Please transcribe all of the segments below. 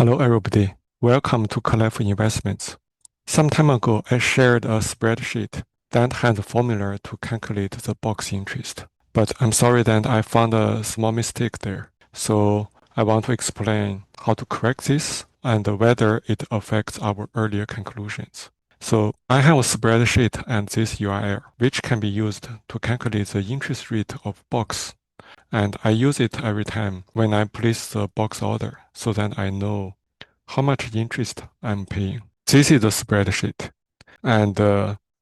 Hello, everybody. Welcome to Collect for Investments. Some time ago, I shared a spreadsheet that has a formula to calculate the box interest. But I'm sorry that I found a small mistake there. So I want to explain how to correct this and whether it affects our earlier conclusions. So I have a spreadsheet and this URL, which can be used to calculate the interest rate of box, and I use it every time when I place the box order so that I know how much interest I'm paying. This is the spreadsheet. And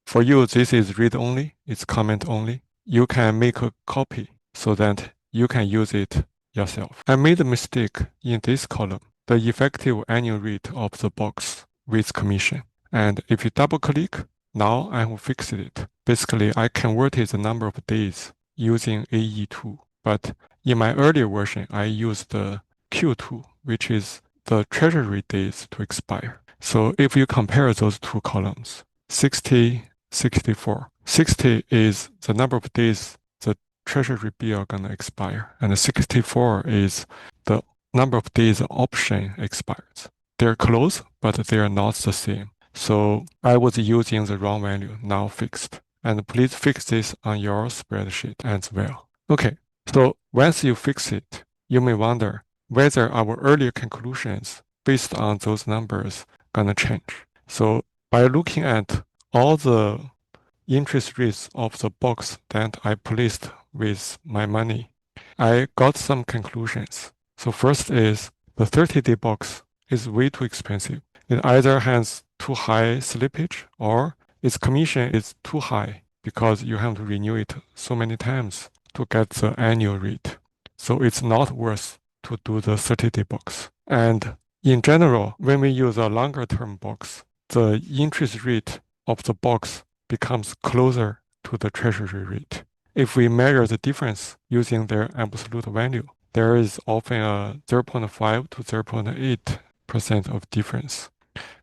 for you, this is read only, it's comment only. You can make a copy so that you can use it yourself. I made a mistake in this column, the effective annual rate of the box with commission. And if you double click, now I have fixed it. Basically, I converted the number of days using AE2. But in my earlier version, I used the Q2, which is the treasury days to expire. So if you compare those two columns, 60, 64. 60 is the number of days the treasury bill gonna expire, and 64 is the number of days the option expires. They're close, but they are not the same. So I was using the wrong value, now fixed. And please fix this on your spreadsheet as well. Okay, so once you fix it, you may wonder whether our earlier conclusions based on those numbers gonna change. So by looking at all the interest rates of the box that I placed with my money, I got some conclusions. So first is the 30-day box is way too expensive. It either has too high slippage or its commission is too high because you have to renew it so many times to get the annual rate. So it's not worth to do the 30-day box. And in general, when we use a longer term box, the interest rate of the box becomes closer to the treasury rate. If we measure the difference using their absolute value, there is often a 0.5 to 0.8% of difference,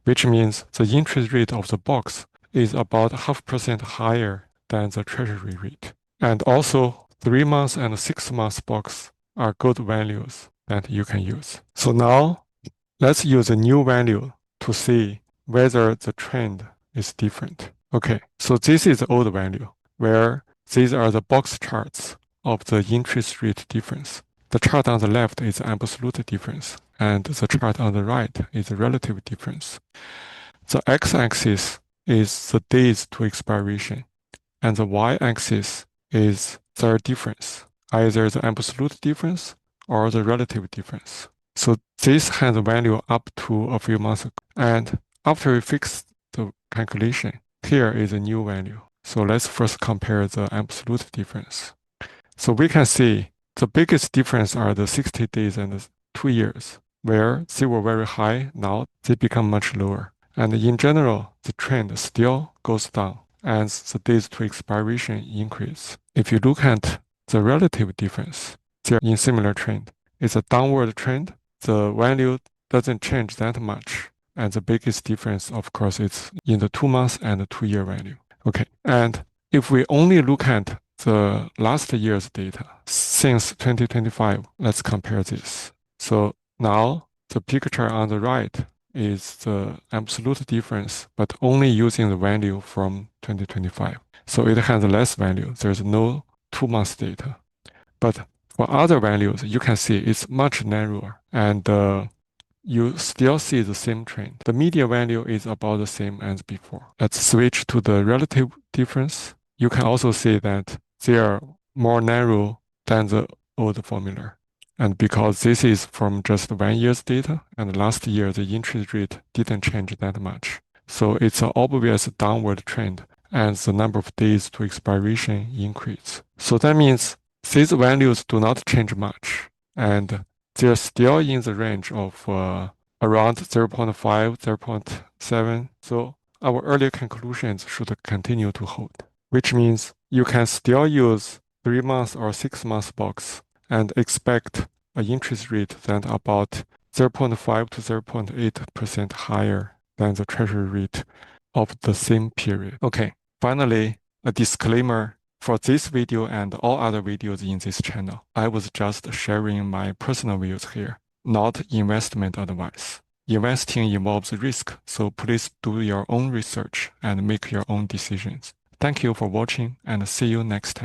which means the interest rate of the box is about 0.5% higher than the treasury rate. And also, 3 months and 6 months box are good values that you can use. So now, let's use a new value to see whether the trend is different. Okay, so this is the old value, where these are the box charts of the interest rate difference. The chart on the left is absolute difference, and the chart on the right is the relative difference. The x-axis is the days to expiration, and the y-axis is their difference, either the absolute difference or the relative difference. So this has a value up to a few months ago. And after we fix the calculation, here is a new value. So let's first compare the absolute difference. So we can see the biggest difference are the 60 days and the 2 years, where they were very high, now they become much lower. And in general, the trend still goes down as the days to expiration increase. If you look at the relative difference, they're in similar trend. It's a downward trend. The value doesn't change that much. And the biggest difference, of course, is in the 2 months and the 2 year value. Okay. And if we only look at the last year's data since 2025, let's compare this. So now the picture on the right is the absolute difference, but only using the value from 2025. So it has less value. There's no 2 months data. But for other values, you can see it's much narrower, and you still see the same trend. The median value is about the same as before. Let's switch to the relative difference. You can also see that they are more narrow than the old formula. And because this is from just 1 year's data, and last year the interest rate didn't change that much. So it's an obvious downward trend as the number of days to expiration increase. So that means these values do not change much, and they're still in the range of around 0.5, 0.7. So our earlier conclusions should continue to hold, which means you can still use 3 months or 6 months box and expect an interest rate that about 0.5 to 0.8% higher than the treasury rate of the same period. Okay, finally, a disclaimer. For this video and all other videos in this channel, I was just sharing my personal views here, not investment advice. Investing involves risk, so please do your own research and make your own decisions. Thank you for watching and see you next time.